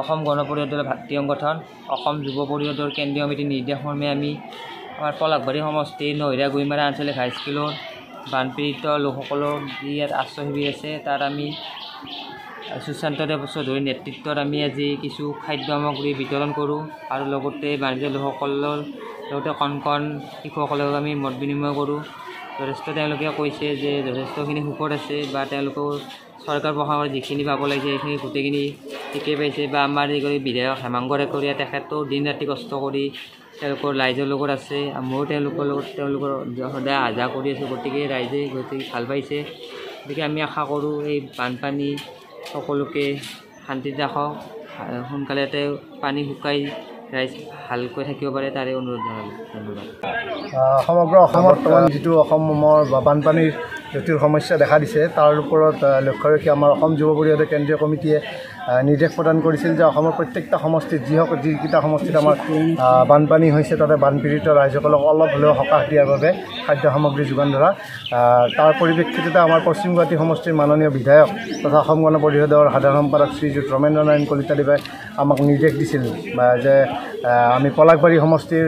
অসম গণ পৰিষদৰ ভাতৃ সংগঠন অসম যুৱ পৰিষদৰ কেন্দ্ৰীয় সমিতিৰ নিৰ্দেশমৰ্মে আমি আমাৰ পলাশবাৰী সমষ্টিৰ নহৰীয়া গুইমাৰা আঞ্চলিক হাইস্কুলৰ বানপীড়িত লোকসকলৰ যি ইয়াত আশ্ৰয় শিবিৰ আছে তাত আমি সুশান্তদেৱ চৌধুৰীৰ নেতৃত্বত আমি আজি কিছু খাদ্য সামগ্ৰী বিতৰণ কৰোঁ আৰু লগতে বানপীড়িত লোকসকলৰ লগতে কণ কণ শিশুসকলক আমি মত বিনিময় কৰোঁ। যথেষ্ট তেওঁলোকে কৈছে যে যথেষ্টখিনি সুখত আছে বা তেওঁলোকৰ চৰকাৰ প্ৰশাসনৰ যিখিনি পাব লাগিছে সেইখিনি গোটেইখিনি ঠিকে পাইছে বা আমাৰ যিগৰাকী বিধায়ক হেমাংগ ডেকাৰীয়া তেখেতো দিন ৰাতি কষ্ট কৰি তেওঁলোকৰ ৰাইজৰ লগত আছে। ময়ো তেওঁলোকৰ লগত সদায় আহা কৰি আছোঁ, গতিকে ৰাইজে ভাল পাইছে। গতিকে আমি আশা কৰোঁ এই বানপানী সকলোকে শান্তিত ৰাখক, সোনকালে পানী শুকাই ৰাইজ ভালকৈ থাকিব পাৰে তাৰে অনুৰোধ জনালোঁ। ধন্যবাদ। সমগ্ৰ অসমত যিটো অসমৰ বানপানীৰ জটিল সমস্যা দেখা দিছে তাৰ ওপৰত লক্ষ্য ৰাখি আমাৰ অসম যুৱ পৰিষদৰ কেন্দ্ৰীয় কমিটিয়ে নিৰ্দেশ প্ৰদান কৰিছিল যে অসমৰ প্ৰত্যেকটা সমষ্টিত যিকেইটা সমষ্টিত আমাৰ বানপানী হৈছে তাতে বানপীড়িত ৰাইজসকলক অলপ হ'লেও সকাহ দিয়াৰ বাবে খাদ্য সামগ্ৰী যোগান ধৰা। তাৰ পৰিপ্ৰেক্ষিততে আমাৰ পশ্চিম গুৱাহাটী সমষ্টিৰ মাননীয় বিধায়ক তথা অসম গণ পৰিষদৰ সাধাৰণ সম্পাদক শ্ৰীযুত ৰমেন্দ্ৰ নাৰায়ণ কলিতাদেৱে আমাক নিৰ্দেশ দিছিল যে আমি পলাশবাৰী সমষ্টিৰ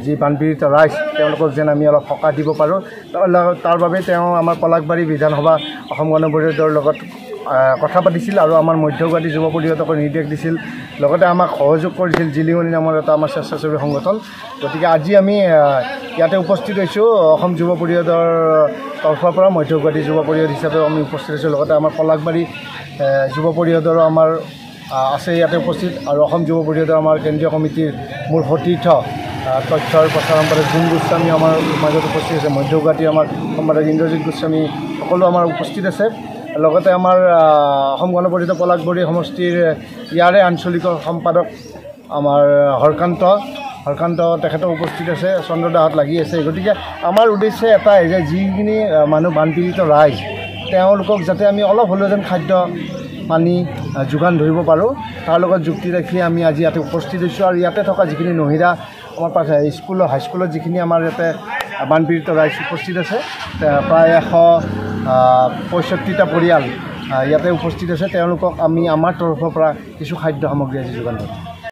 যি বানপীড়িত ৰাইজ তেওঁলোকক যেন আমি অলপ সকাহ দিব পাৰোঁ। তাৰ বাবে তেওঁ আমাৰ পলাশবাৰী বিধানসভা অসম গণ পৰিষদৰ লগত কথা পাতিছিল আৰু আমাৰ মধ্য গুৱাহাটী যুৱ পৰিষদক নিৰ্দেশ দিছিল, লগতে আমাক সহযোগ কৰিছিল জিলিঙনি নামৰ এটা আমাৰ স্বেচ্ছাসেৱী সংগঠন। গতিকে আজি আমি ইয়াতে উপস্থিত হৈছোঁ অসম যুৱ পৰিষদৰ তৰফৰ পৰা মধ্য গুৱাহাটী যুৱ পৰিষদ হিচাপে আমি উপস্থিত হৈছোঁ। লগতে আমাৰ পলাশবাৰী যুৱ পৰিষদৰো আমাৰ আছে ইয়াতে উপস্থিত আৰু অসম যুৱ পৰিষদৰ আমাৰ কেন্দ্ৰীয় কমিটিৰ মূল সতীৰ্থ তথ্য আৰু প্ৰচাৰ সম্পাদক জোন গোস্বামী আমাৰ মাজত উপস্থিত আছে, মধ্য গুৱাহাটীৰ আমাৰ সম্পাদক ইন্দ্ৰজিৎ গোস্বামী সকলো আমাৰ উপস্থিত আছে। লগতে আমাৰ অসম গণ পৰিষদ পলাশবাৰী সমষ্টিৰ ইয়াৰে আঞ্চলিক সম্পাদক আমাৰ হৰকান্ত তেখেতো উপস্থিত আছে, চন্দ্ৰদাহঁত লাগি আছে। গতিকে আমাৰ উদ্দেশ্য এটাই যে যিখিনি মানুহ বানপীড়িত ৰাইজ তেওঁলোকক যাতে আমি অলপ হ'লেও যেন খাদ্য পানী যোগান ধৰিব পাৰোঁ তাৰ লগত যুক্তি ৰাখি আমি আজি ইয়াতে উপস্থিত হৈছোঁ। আৰু ইয়াতে থকা যিখিনি নহীৰা আমাৰ হাইস্কুলত যিখিনি আমাৰ ইয়াতে বানপীড়িত ৰাইজ উপস্থিত আছে প্ৰায় 165টা পৰিয়াল ইয়াতে উপস্থিত আছে, তেওঁলোকক আমি আমাৰ তৰফৰ পৰা কিছু খাদ্য সামগ্ৰী আজি যোগান ধৰিম।